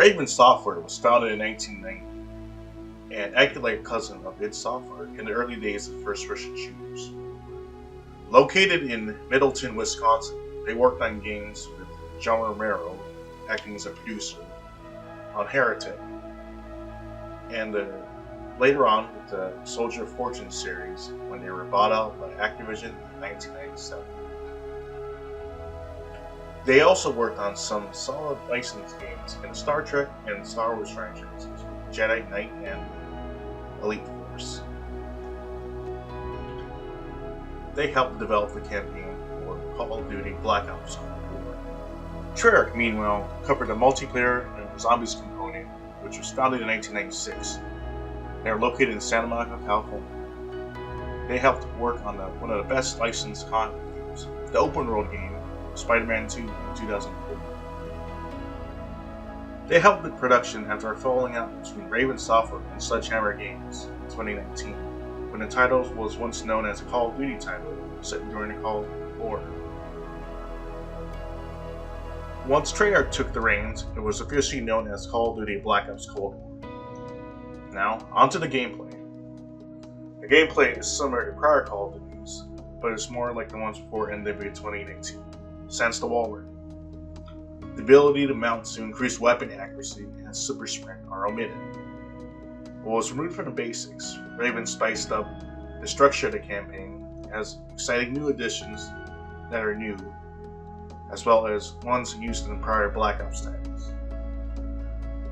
Raven Software was founded in 1990 and acted like a cousin of id Software in the early days of first-person shooters. Located in Middleton, Wisconsin, they worked on games with John Romero acting as a producer on Heretic, and later on with the Soldier of Fortune series when they were bought out by Activision in 1997. They also worked on some solid licensed games in the Star Trek and Star Wars franchises, Jedi Knight and Elite Force. They helped develop the campaign for Call of Duty Black Ops 4. Treyarch, meanwhile, covered the multiplayer and zombies component, which was founded in 1996. They are located in Santa Monica, California. They helped work on one of the best licensed content games, the open world game Spider-Man 2 in 2004. They helped with production after a falling out between Raven Software and Sledgehammer Games in 2019, when the title was once known as a Call of Duty title set during the Call of Duty War. Once Treyarch took the reins, it was officially known as Call of Duty Black Ops Cold War. Now, onto the gameplay. The gameplay is similar to prior Call of Duties, but it's more like the ones before NW 2018, sans the wall run. The ability to mount to increase weapon accuracy and super sprint are omitted. What was removed from the basics, Raven spiced up the structure of the campaign, has exciting new additions that are new, as well as ones used in prior Black Ops titles.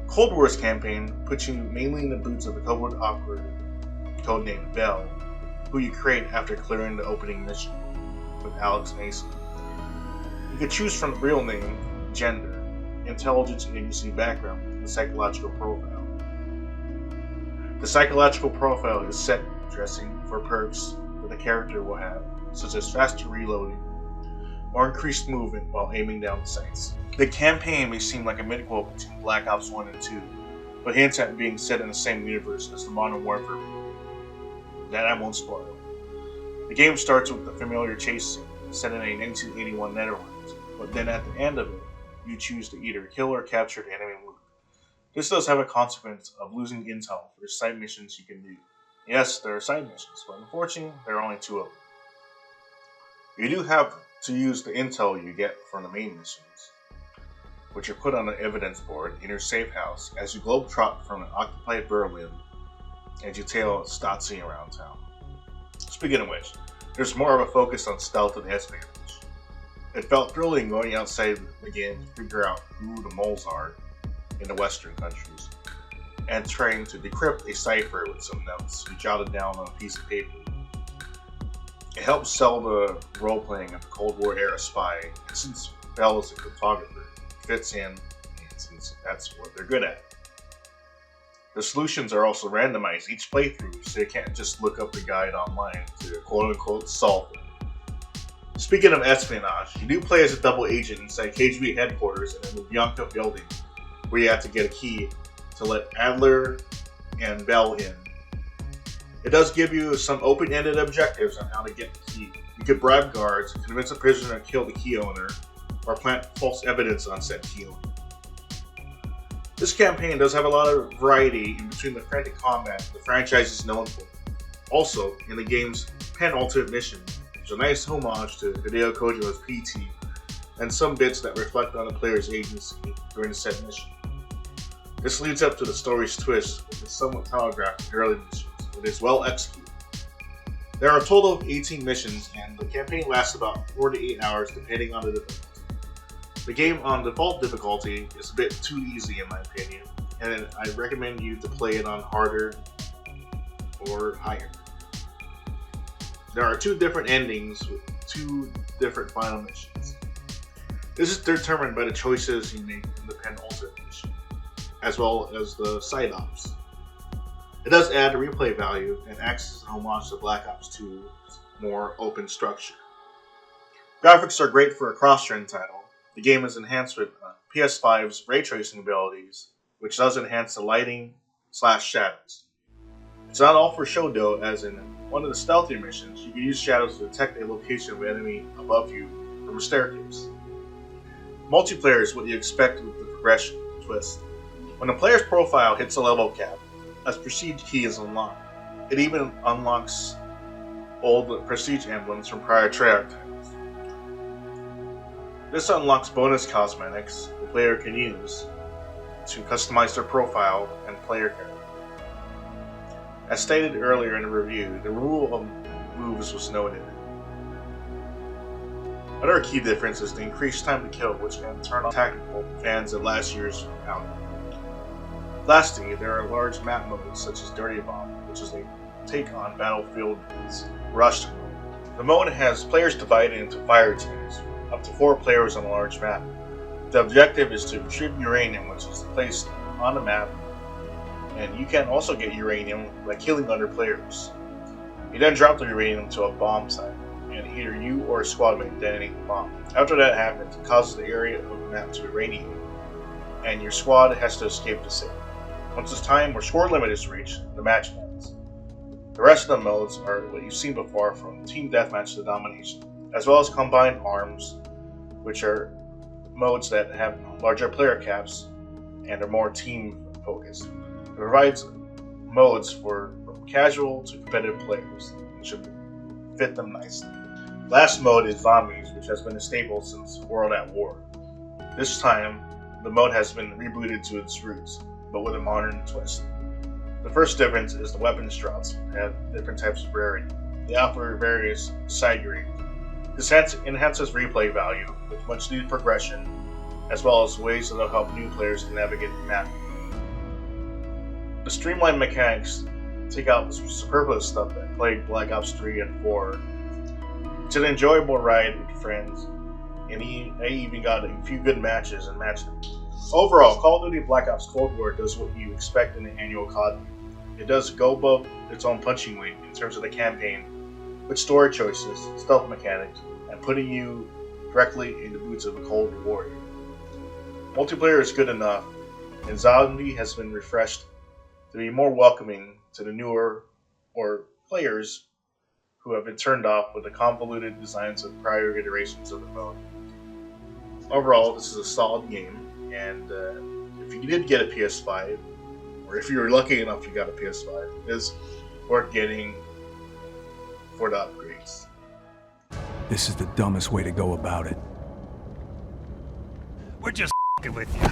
Cold War's campaign puts you mainly in the boots of a covert operative, codenamed Bell, who you create after clearing the opening mission with Alex Mason. You could choose from real name, gender, intelligence agency background, and psychological profile. The psychological profile is set dressing for perks that the character will have, such as faster reloading or increased movement while aiming down the sights. The campaign may seem like a midquel between Black Ops 1 and 2, but hints at being set in the same universe as the Modern Warfare movie. That I won't spoil. The game starts with the familiar chase scene set in a 1981 Netherlands, but then at the end of it, you choose to either kill or capture the enemy loot. This does have a consequence of losing intel for side missions you can do. Yes, there are side missions, but unfortunately, there are only 2 of them. You do have to use the intel you get from the main missions, which are put on the evidence board in your safe house as you globetrot from an occupied Berlin and you tail Stasi around town. Speaking of which, there's more of a focus on stealth and espionage. It felt thrilling going outside the game to figure out who the moles are in the Western countries, and trying to decrypt a cipher with some notes you jotted down on a piece of paper. It helps sell the role-playing of the Cold War era spy, and since Bell is a cryptographer, it fits in, since that's what they're good at. The solutions are also randomized each playthrough, so you can't just look up the guide online to quote-unquote solve it. Speaking of espionage, you do play as a double agent inside KGB headquarters in the Lubyanka building, where you have to get a key to let Adler and Bell in. It does give you some open-ended objectives on how to get the key. You could bribe guards, convince a prisoner to kill the key owner, or plant false evidence on said key owner. This campaign does have a lot of variety in between the frantic combat the franchise is known for. Also, in the game's penultimate mission, there's a nice homage to Hideo Kojima's PT, and some bits that reflect on the player's agency during the said mission. This leads up to the story's twist, which is somewhat telegraphed in early missions, but is well executed. There are a total of 18 missions, and the campaign lasts about 4 to 8 hours depending on the difficulty. The game on default difficulty is a bit too easy in my opinion, and I recommend you to play it on harder or higher. There are 2 different endings with 2 different final missions. This is determined by the choices you make in the penultimate mission, as well as the side ops. It does add a replay value and acts as a homage to Black Ops 2's more open structure. Graphics are great for a cross-gen title. The game is enhanced with PS5's ray tracing abilities, which does enhance the lighting/shadows. It's not all for show though, as in one of the stealthier missions, you can use shadows to detect a location of an enemy above you from a staircase. Multiplayer is what you expect with the progression twist. When a player's profile hits a level cap, a prestige key is unlocked. It even unlocks old prestige emblems from prior Treyarch titles. This unlocks bonus cosmetics the player can use to customize their profile and player character. As stated earlier in the review, the rule of moves was noted. Another key difference is the increased time to kill, which can turn on tactical fans of last year's out. Lastly, there are large map modes such as Dirty Bomb, which is a take on Battlefield's Rush mode. The mode has players divided into fire teams, up to 4 players on a large map. The objective is to retrieve uranium, which is placed on the map, and you can also get uranium by killing other players. You then drop the uranium to a bomb site, and either you or a squadmate detonate the bomb. After that happens, it causes the area of the map to irradiate, and your squad has to escape to safety. Once this time or score limit is reached, the match ends. The rest of the modes are what you've seen before, from Team Deathmatch to Domination, as well as Combined Arms, which are modes that have larger player caps and are more team focused. It provides modes for from casual to competitive players and should fit them nicely. Last mode is Zombies, which has been a staple since World at War. This time, the mode has been rebooted to its roots, but with a modern twist. The first difference is the weapons drops have different types of rarity. They offer various side grades. This enhances replay value with much needed progression, as well as ways that will help new players navigate the map. The streamlined mechanics take out the superfluous stuff that plagued Black Ops 3 and 4. It's an enjoyable ride with friends, and I even got a few good matches and match them. Overall, Call of Duty Black Ops Cold War does what you expect in the annual COD. It does go above its own punching weight in terms of the campaign, with story choices, stealth mechanics, and putting you directly in the boots of a Cold Warrior. Multiplayer is good enough, and Zombie has been refreshed to be more welcoming to the newer or players who have been turned off with the convoluted designs of prior iterations of the mode. Overall, this is a solid game, and if you did get a PS5, or if you were lucky enough you got a PS5, it is worth getting for the upgrades. This is the dumbest way to go about it. We're just with you.